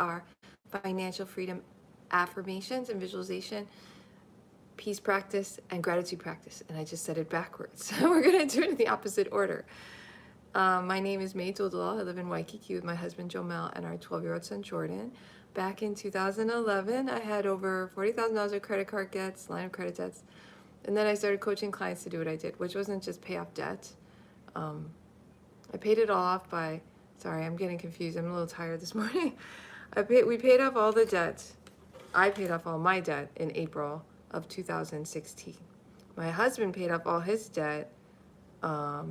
our financial freedom affirmations and visualization, peace practice, and gratitude practice. And I just said it backwards. So we're going to do it in the opposite order. My name is May Duldal. I live in Waikiki with my husband Jomel and our 12-year-old son Jordan. Back in 2011, I had over $40,000 of credit card debts, line of credit debts. And then I started coaching clients to do what I did, which wasn't just pay off debt. I paid it all off by, sorry, I'm getting confused. I'm a little tired this morning. We paid off all the debt. I paid off all my debt in April of 2016. My husband paid off all his debt, I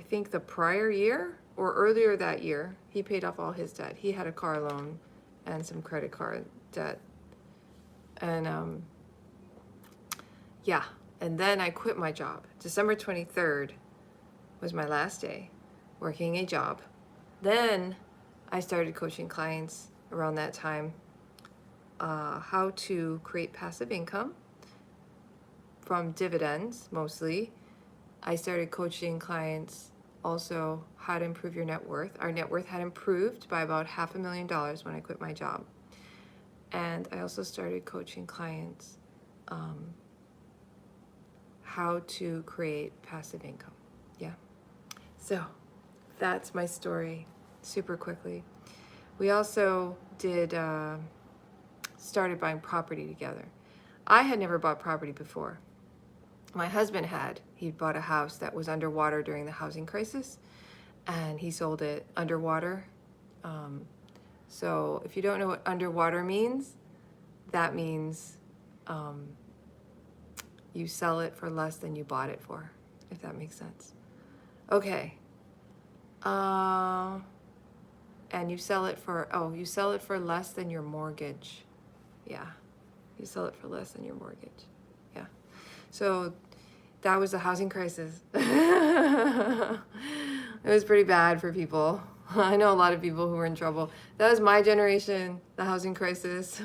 think the prior year or earlier that year. He paid off all his debt. He had a car loan and some credit card debt. And yeah, and then I quit my job. December 23rd was my last day working a job. Then I started coaching clients around that time, how to create passive income from dividends mostly. I started coaching clients also how to improve your net worth. Our net worth had improved by about $500,000 when I quit my job. And I also started coaching clients how to create passive income. Yeah. So that's my story super quickly. We also did started buying property together. I had never bought property before. My husband had. He bought a house that was underwater during the housing crisis, and he sold it underwater. So if you don't know what underwater means, that means you sell it for less than you bought it for, if that makes sense. Okay. And you sell it for, you sell it for less than your mortgage. Yeah. You sell it for less than your mortgage. Yeah. So that was the housing crisis. It was pretty bad for people. I know a lot of people who were in trouble. That was my generation, the housing crisis.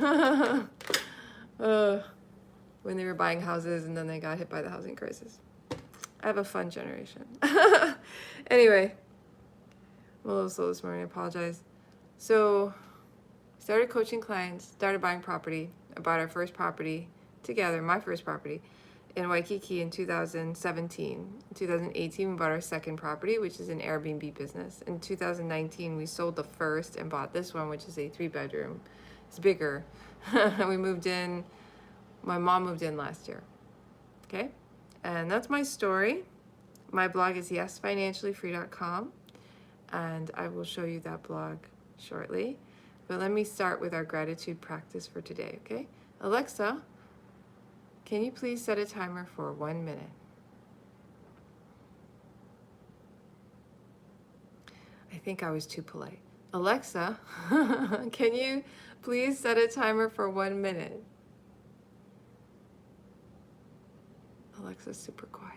When they were buying houses and then they got hit by the housing crisis. I have a fun generation. Anyway, I'm a little slow this morning, I apologize. So, started coaching clients, started buying property. I bought our first property together, my first property, in Waikiki in 2017. In 2018, we bought our second property, which is an Airbnb business. In 2019, we sold the first and bought this one, which is a 3-bedroom. It's bigger. We moved in, my mom moved in last year. Okay? And that's my story. My blog is yesfinanciallyfree.com, and I will show you that blog shortly. But let me start with our gratitude practice for today, okay? Alexa, can you please set a timer for 1 minute? I think I was too polite. Alexa, can you please set a timer for 1 minute? Alexa's super quiet.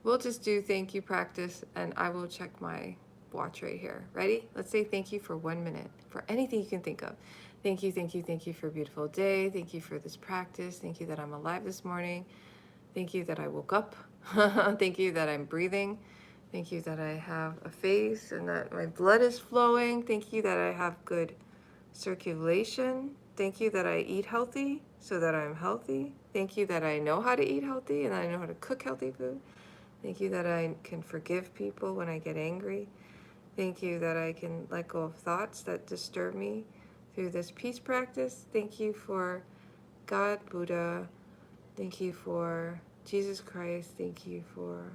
We'll just do thank you practice, and I will check my watch right here. Ready? Let's say thank you for 1 minute for anything you can think of. Thank you, thank you, thank you for a beautiful day. Thank you for this practice. Thank you that I'm alive this morning. Thank you that I woke up. Thank you that I'm breathing. Thank you that I have a face and that my blood is flowing. Thank you that I have good circulation. Thank you that I eat healthy so that I'm healthy. Thank you that I know how to eat healthy and I know how to cook healthy food. Thank you that I can forgive people when I get angry. Thank you that I can let go of thoughts that disturb me through this peace practice. Thank you for God, Buddha. Thank you for Jesus Christ. Thank you for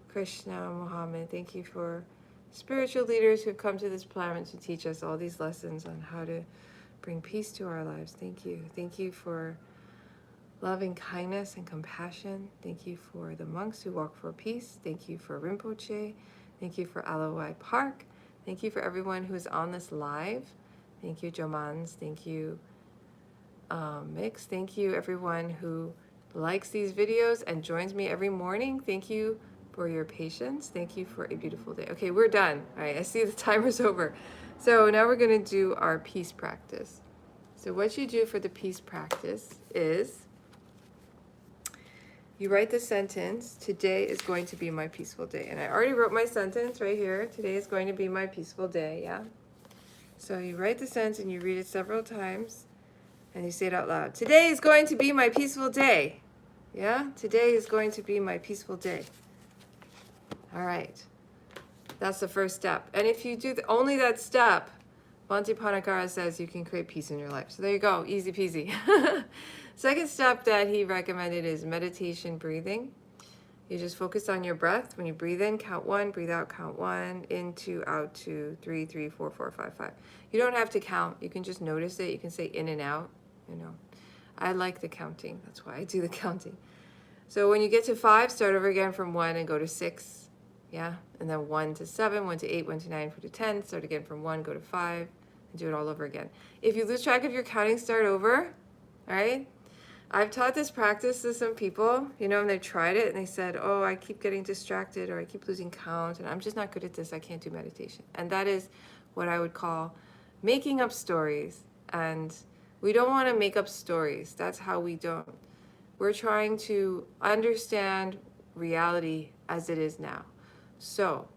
Krishna, Muhammad. Thank you for spiritual leaders who've come to this planet to teach us all these lessons on how to bring peace to our lives. Thank you. Thank you for loving kindness and compassion. Thank you for the monks who walk for peace. Thank you for Rinpoche. Thank you for Aloe Park. Thank you for everyone who's on this live. Thank you, Jomans. Thank you, Mix. Thank you, everyone who likes these videos and joins me every morning. Thank you for your patience. Thank you for a beautiful day. Okay, we're done. All right, I see the timer's over. So now we're going to do our peace practice. So what you do for the peace practice is you write the sentence, today is going to be my peaceful day. And I already wrote my sentence right here. Today is going to be my peaceful day, yeah? So you write the sentence and you read it several times and you say it out loud. Today is going to be my peaceful day. Yeah? Today is going to be my peaceful day. All right. That's the first step. And if you do only that step, Bhante Panagara says you can create peace in your life. So there you go, easy peasy. Second step that he recommended is meditation breathing. You just focus on your breath. When you breathe in, count 1, breathe out, count 1, in 2, out 2, 3, 3, 4, 4, 5, 5. You don't have to count. You can just notice it. You can say in and out, you know. I like the counting. That's why I do the counting. So when you get to 5, start over again from 1 and go to 6. Yeah, and then 1 to 7, 1 to 8, 1 to 9, 4 to 10. Start again from 1, go to 5, and do it all over again. If you lose track of your counting, start over, all right? I've taught this practice to some people, you know, and they tried it, and they said, oh, I keep getting distracted, or I keep losing count, and I'm just not good at this, I can't do meditation. And that is what I would call making up stories. And we don't want to make up stories. That's how we don't. We're trying to understand reality as it is now. So,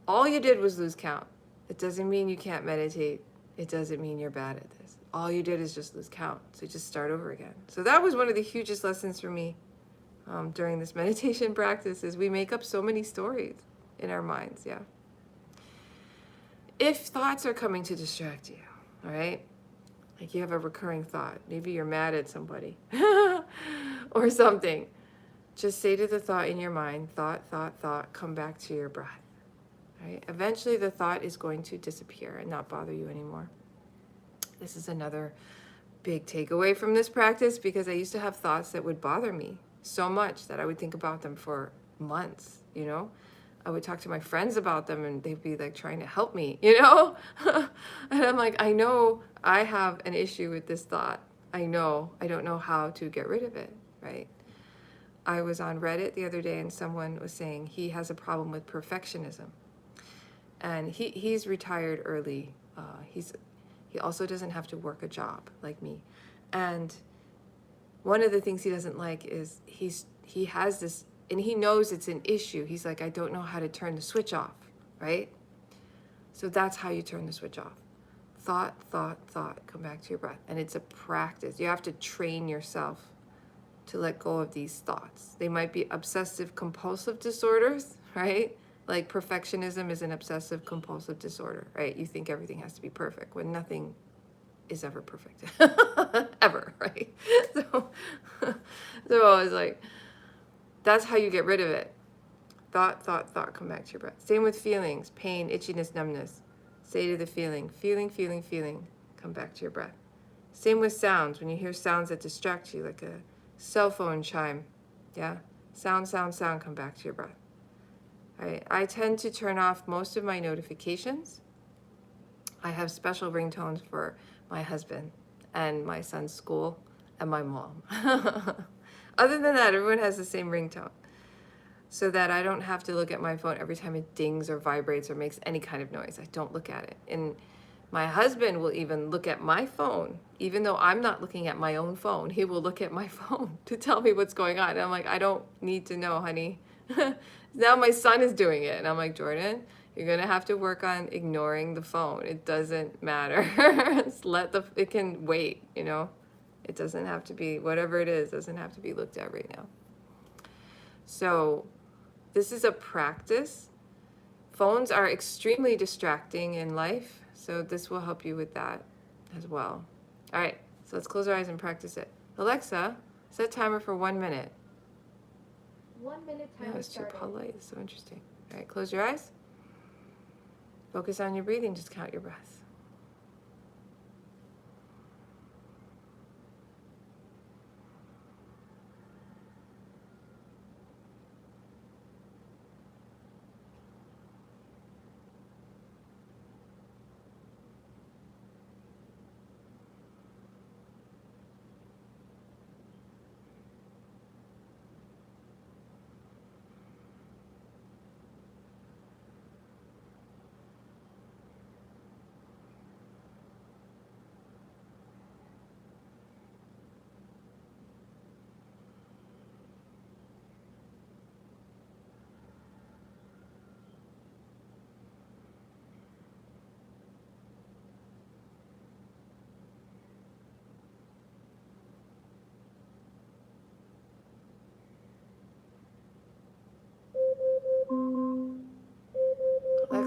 all you did was lose count. It doesn't mean you can't meditate. It doesn't mean you're bad at this. All you did is just lose count. So just start over again. So that was one of the hugest lessons for me during this meditation practice is we make up so many stories in our minds, yeah. If thoughts are coming to distract you, all right? Like you have a recurring thought. Maybe you're mad at somebody or something. Just say to the thought in your mind, thought, thought, thought, come back to your breath. Right? Eventually the thought is going to disappear and not bother you anymore. This is another big takeaway from this practice because I used to have thoughts that would bother me so much that I would think about them for months, you know? I would talk to my friends about them and they'd be like trying to help me, you know? And I'm like, I know I have an issue with this thought. I know, I don't know how to get rid of it, right? I was on Reddit the other day and someone was saying he has a problem with perfectionism. And he's retired early. He also doesn't have to work a job like me. And one of the things he doesn't like is he has this, and he knows it's an issue. He's like, I don't know how to turn the switch off, right? So that's how you turn the switch off. Thought, thought, thought, come back to your breath. And it's a practice. You have to train yourself to let go of these thoughts. They might be obsessive compulsive disorders, right? Like perfectionism is an obsessive compulsive disorder, right? You think everything has to be perfect when nothing is ever perfect, ever, right? So I was like, that's how you get rid of it. Thought, thought, thought, come back to your breath. Same with feelings, pain, itchiness, numbness. Say to the feeling, feeling, feeling, feeling, come back to your breath. Same with sounds. When you hear sounds that distract you, like a cell phone chime, yeah? Sound, sound, sound, come back to your breath. Right? I tend to turn off most of my notifications. I have special ringtones for my husband and my son's school and my mom. Other than that, everyone has the same ringtone. So that I don't have to look at my phone every time it dings or vibrates or makes any kind of noise. I don't look at it. And my husband will even look at my phone, even though I'm not looking at my own phone. He will look at my phone to tell me what's going on. And I'm like, I don't need to know, honey. Now my son is doing it. And I'm like, Jordan, you're going to have to work on ignoring the phone. It doesn't matter. It can wait, you know. It doesn't have to be, whatever it is, doesn't have to be looked at right now. So this is a practice. Phones are extremely distracting in life, so this will help you with that as well. All right, so let's close our eyes and practice it. Alexa, set timer for 1 minute. 1 minute timer. It's too polite. It's so interesting. All right, close your eyes. Focus on your breathing. Just count your breaths.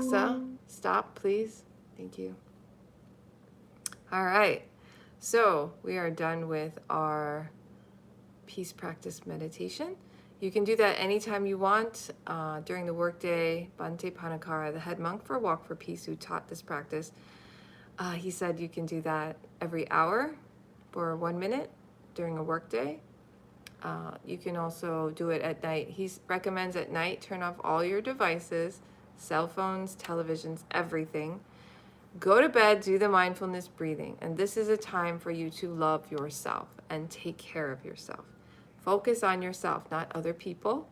Alexa, stop, please. Thank you. All right. So we are done with our peace practice meditation. You can do that anytime you want during the workday. Bhante Panakara, the head monk for Walk for Peace, who taught this practice, he said you can do that every hour for 1 minute during a workday. You can also do it at night. He recommends at night, turn off all your devices, cell phones, televisions, everything. Go to bed, do the mindfulness breathing. And this is a time for you to love yourself and take care of yourself. Focus on yourself, not other people.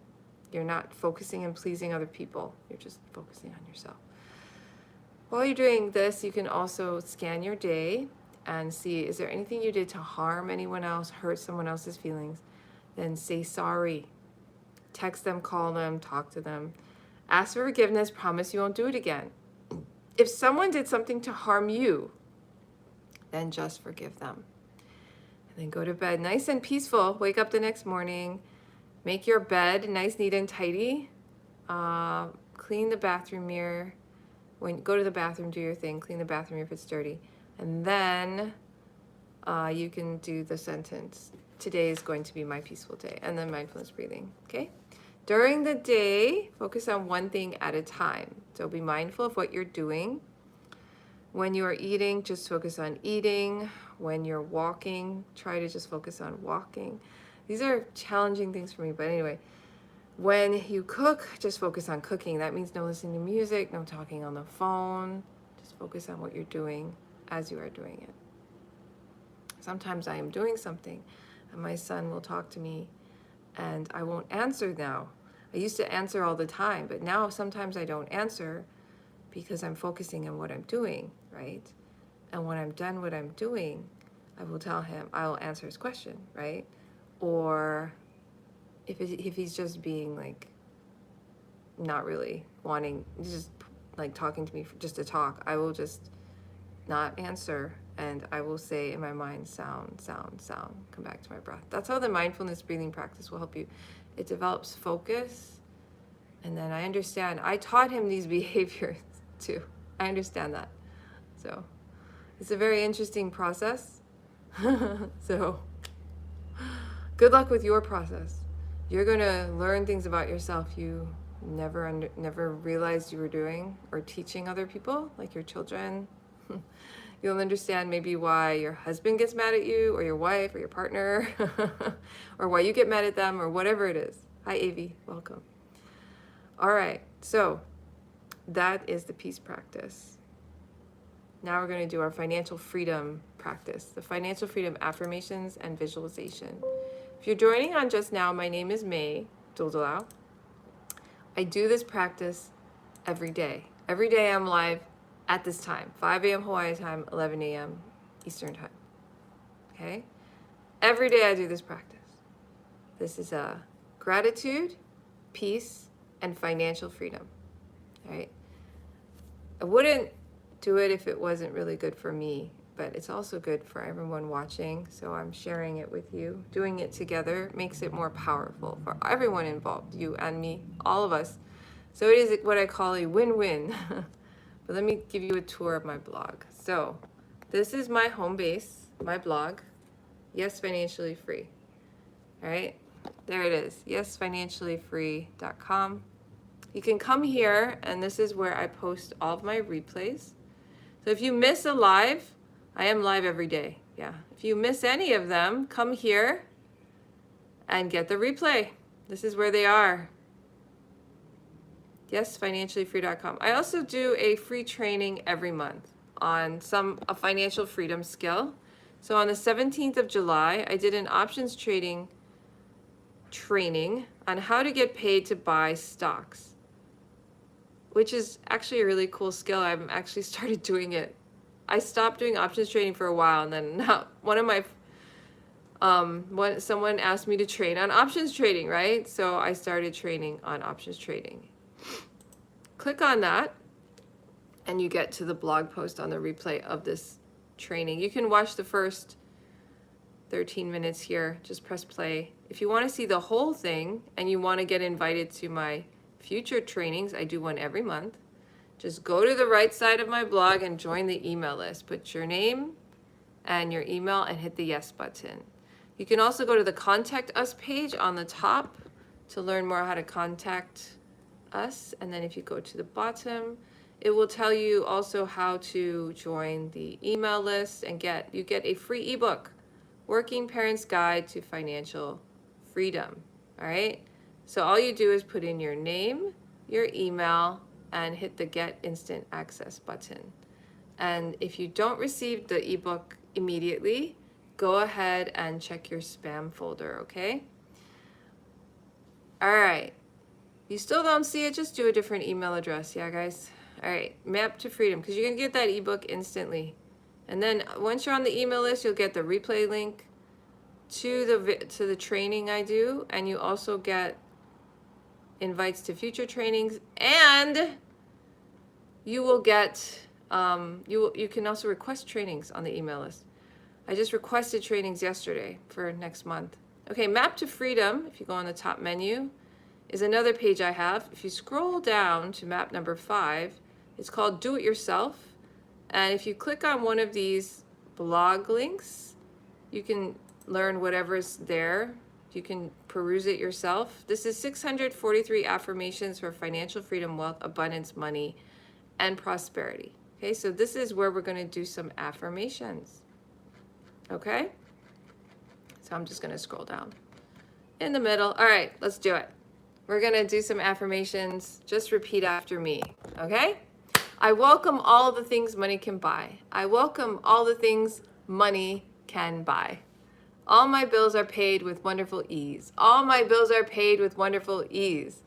You're not focusing and pleasing other people. You're just focusing on yourself. While you're doing this, you can also scan your day and see, is there anything you did to harm anyone else, hurt someone else's feelings? Then say sorry. Text them, call them, talk to them. Ask for forgiveness, promise you won't do it again. If someone did something to harm you, then just forgive them. And then go to bed nice and peaceful. Wake up the next morning. Make your bed nice, neat, and tidy. Clean the bathroom mirror. Go to the bathroom, do your thing. Clean the bathroom mirror if it's dirty. And then you can do the sentence, today is going to be my peaceful day. And then mindfulness breathing, okay? During the day, focus on one thing at a time. So be mindful of what you're doing. When you are eating, just focus on eating. When you're walking, try to just focus on walking. These are challenging things for me, but anyway. When you cook, just focus on cooking. That means no listening to music, no talking on the phone. Just focus on what you're doing as you are doing it. Sometimes I am doing something and my son will talk to me and I won't answer now. I used to answer all the time, but now sometimes I don't answer because I'm focusing on what I'm doing, right? And when I'm done what I'm doing, I will tell him, I will answer his question, right? Or if he's just being like, not really wanting, just like talking to me just to talk, I will just not answer. And I will say in my mind, sound, sound, sound, come back to my breath. That's how the mindfulness breathing practice will help you. It develops focus. And then I understand, I taught him these behaviors too. I understand that. So it's a very interesting process. So good luck with your process. You're gonna learn things about yourself you never realized you were doing or teaching other people, like your children. You'll understand maybe why your husband gets mad at you, or your wife, or your partner, or why you get mad at them, or whatever it is. Hi, Avi. Welcome. All right. So that is the peace practice. Now we're going to do our financial freedom practice, the financial freedom affirmations and visualization. If you're joining on just now, my name is May Duldalau. I do this practice every day. Every day I'm live at this time, 5 a.m. Hawaii time, 11 a.m. Eastern time, okay? Every day I do this practice. This is a gratitude, peace, and financial freedom, all right? I wouldn't do it if it wasn't really good for me, but it's also good for everyone watching, so I'm sharing it with you. Doing it together makes it more powerful for everyone involved, you and me, all of us. So it is what I call a win-win. But let me give you a tour of my blog. So this is my home base, my blog, Yes Financially Free. All right, there it is, yesfinanciallyfree.com. You can come here, and this is where I post all of my replays. So if you miss a live, I am live every day, yeah. If you miss any of them, come here and get the replay. This is where they are. Yesfinanciallyfree.com. I also do a free training every month on a financial freedom skill. So on the 17th of July, I did an options trading training on how to get paid to buy stocks, which is actually a really cool skill. I've actually started doing it. I stopped doing options trading for a while, and then now someone asked me to train on options trading, right? So I started training on options trading. Click on that and you get to the blog post on the replay of this training. You can watch the first 13 minutes here. Just press play. If you want to see the whole thing and you want to get invited to my future trainings, I do one every month. Just go to the right side of my blog and join the email list. Put your name and your email and hit the yes button. You can also go to the contact us page on the top to learn more how to contact us. And then if you go to the bottom, it will tell you also how to join the email list and get a free ebook, Working Parents Guide to Financial Freedom. All right. So all you do is put in your name, your email, and hit the Get Instant Access button. And if you don't receive the ebook immediately, go ahead and check your spam folder, okay? All right. You still don't see it, just do a different email address, yeah, guys? All right, Map to Freedom, because you're going to get that ebook instantly. And then once you're on the email list, you'll get the replay link to the training I do, and you also get invites to future trainings, and you will get you can also request trainings on the email list. I just requested trainings yesterday for next month. Okay, Map to Freedom, if you go on the top menu, is another page I have. If you scroll down to map number 5, it's called Do It Yourself. And if you click on one of these blog links, you can learn whatever's there. You can peruse it yourself. This is 643 affirmations for financial freedom, wealth, abundance, money, and prosperity. Okay, so this is where we're going to do some affirmations. Okay? So I'm just going to scroll down. In the middle. All right, let's do it. We're going to do some affirmations. Just repeat after me. Okay? I welcome all the things money can buy. I welcome all the things money can buy. All my bills are paid with wonderful ease. All my bills are paid with wonderful ease.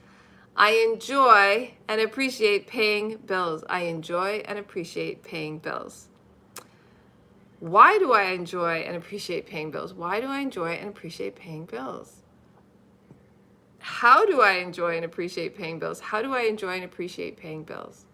I enjoy and appreciate paying bills. I enjoy and appreciate paying bills. Why do I enjoy and appreciate paying bills? Why do I enjoy and appreciate paying bills? How do I enjoy and appreciate paying bills? How do I enjoy and appreciate paying bills?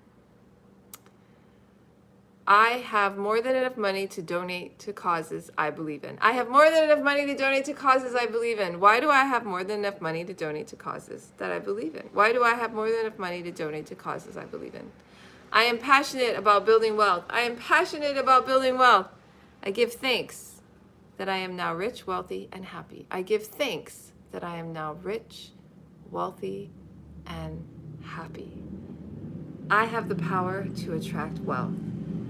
I have more than enough money to donate to causes I believe in. I have more than enough money to donate to causes I believe in. Why do I have more than enough money to donate to causes that I believe in? Why do I have more than enough money to donate to causes I believe in? I am passionate about building wealth. I am passionate about building wealth. I give thanks that I am now rich, wealthy, and happy. I give thanks that I am now rich, wealthy, and happy. I have the power to attract wealth.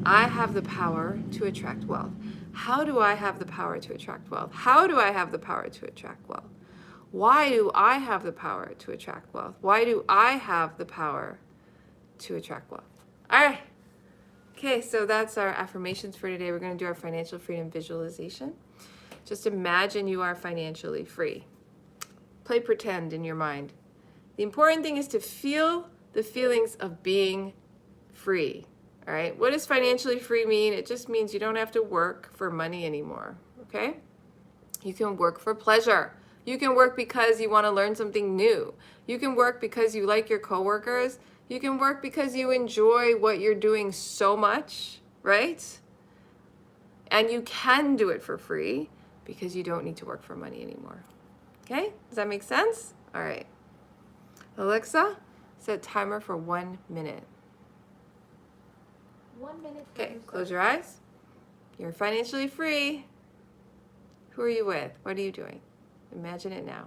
I have the power to attract wealth. How do I have the power to attract wealth? How do I have the power to attract wealth? Why do I have the power to attract wealth? Why do I have the power to attract wealth? All right. Okay, so that's our affirmations for today. We're going to do our financial freedom visualization. Just imagine you are financially free. Play pretend in your mind. The important thing is to feel the feelings of being free. All right, what does financially free mean? It just means you don't have to work for money anymore, okay? You can work for pleasure. You can work because you want to learn something new. You can work because you like your coworkers. You can work because you enjoy what you're doing so much, right? And you can do it for free because you don't need to work for money anymore. Okay, does that make sense? All right. Alexa, set timer for 1 minute. 1 minute. Okay, close your eyes. You're financially free. Who are you with? What are you doing? Imagine it now.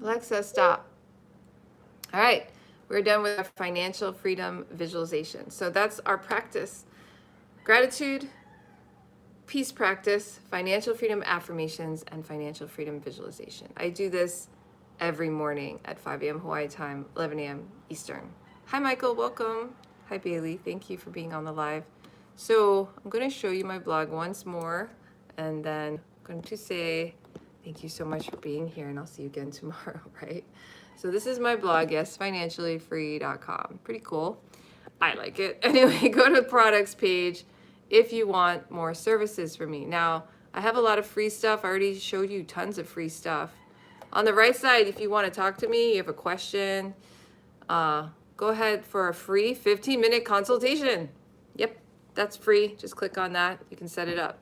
Alexa, stop. All right, we're done with our financial freedom visualization. So that's our practice. Gratitude, peace practice, financial freedom affirmations, and financial freedom visualization. I do this every morning at 5 a.m. Hawaii time, 11 a.m. Eastern. Hi, Michael. Welcome. Hi, Bailey. Thank you for being on the live. So I'm going to show you my blog once more, and then I'm going to say thank you so much for being here, and I'll see you again tomorrow, right? So this is my blog, yesfinanciallyfree.com. Pretty cool. I like it. Anyway, go to the products page if you want more services from me. Now, I have a lot of free stuff. I already showed you tons of free stuff. On the right side, if you want to talk to me, you have a question, go ahead for a free 15-minute consultation. Yep, that's free. Just click on that. You can set it up.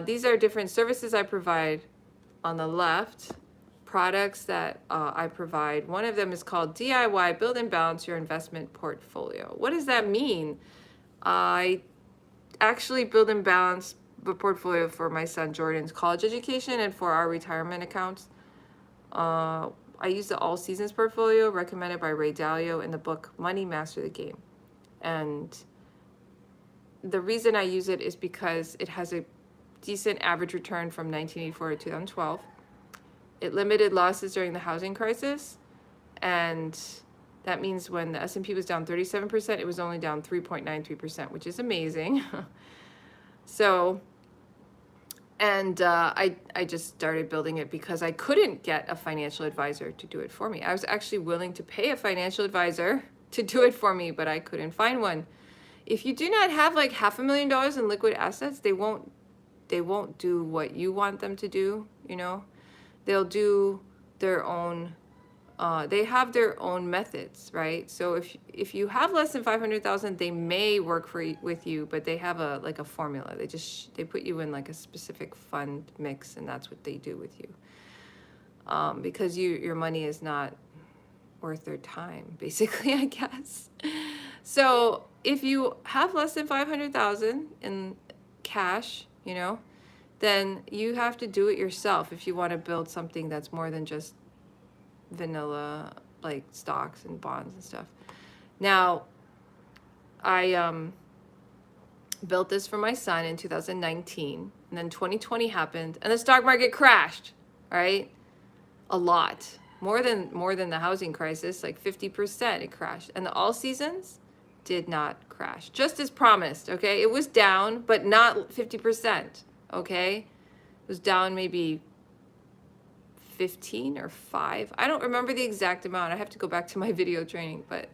These are different services I provide. On the left, products that I provide. One of them is called DIY Build and Balance Your Investment Portfolio. What does that mean? I actually build and balance the portfolio for my son Jordan's college education and for our retirement accounts. I use the All Seasons portfolio recommended by Ray Dalio in the book Money Master the Game. And the reason I use it is because it has a decent average return from 1984 to 2012. It limited losses during the housing crisis, and that means when the S&P was down 37%, it was only down 3.93%, which is amazing. So, and I just started building it because I couldn't get a financial advisor to do it for me. I was actually willing to pay a financial advisor to do it for me, but I couldn't find one. If you do not have like $500,000 in liquid assets, they won't do what you want them to do, you know. They'll do their own, they have their own methods, right? So if you have less than 500,000, they may work with you, but they have a formula. They put you in like a specific fund mix, and that's what they do with you. Because your money is not worth their time, basically, I guess. So if you have less than 500,000 in cash, you know, then you have to do it yourself if you want to build something that's more than just vanilla, like stocks and bonds and stuff. Now, I built this for my son in 2019, and then 2020 happened, and the stock market crashed, right? A lot. More than the housing crisis, like 50% it crashed. And the All Seasons did not crash, just as promised, okay? It was down, but not 50%, okay? It was down maybe 15 or 5. I don't remember the exact amount. I have to go back to my video training, but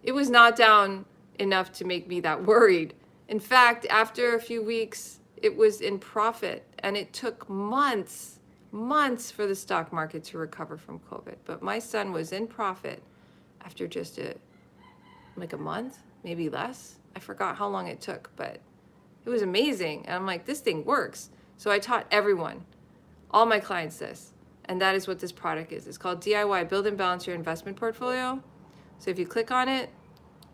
it was not down enough to make me that worried. In fact, after a few weeks, it was in profit, and it took months for the stock market to recover from COVID. But my son was in profit after just a month, maybe less. I forgot how long it took, but it was amazing. And I'm like, this thing works. So I taught everyone, all my clients this. And that is what this product is. It's called DIY Build and Balance Your Investment Portfolio. So if you click on it,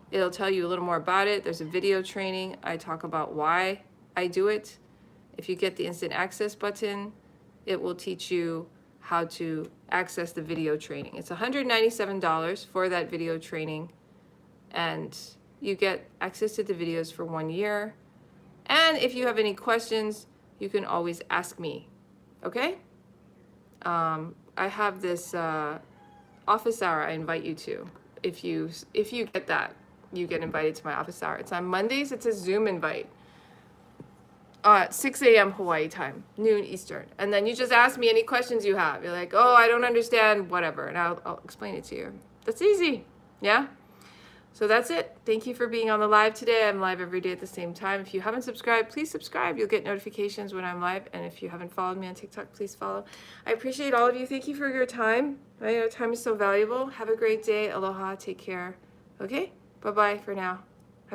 it'll tell you a little more about it. There's a video training. I talk about why I do it. If you get the instant access button, it will teach you how to access the video training. It's $197 for that video training, and you get access to the videos for 1 year. And if you have any questions, you can always ask me, okay? I have this office hour I invite you to. If you get that, you get invited to my office hour. It's on Mondays. It's a Zoom invite. 6 a.m. Hawaii time, noon Eastern. And then you just ask me any questions you have. You're like, oh, I don't understand, whatever. And I'll explain it to you. That's easy. Yeah? So that's it. Thank you for being on the live today. I'm live every day at the same time. If you haven't subscribed, please subscribe. You'll get notifications when I'm live. And if you haven't followed me on TikTok, please follow. I appreciate all of you. Thank you for your time. Your time is so valuable. Have a great day. Aloha. Take care. Okay? Bye-bye for now.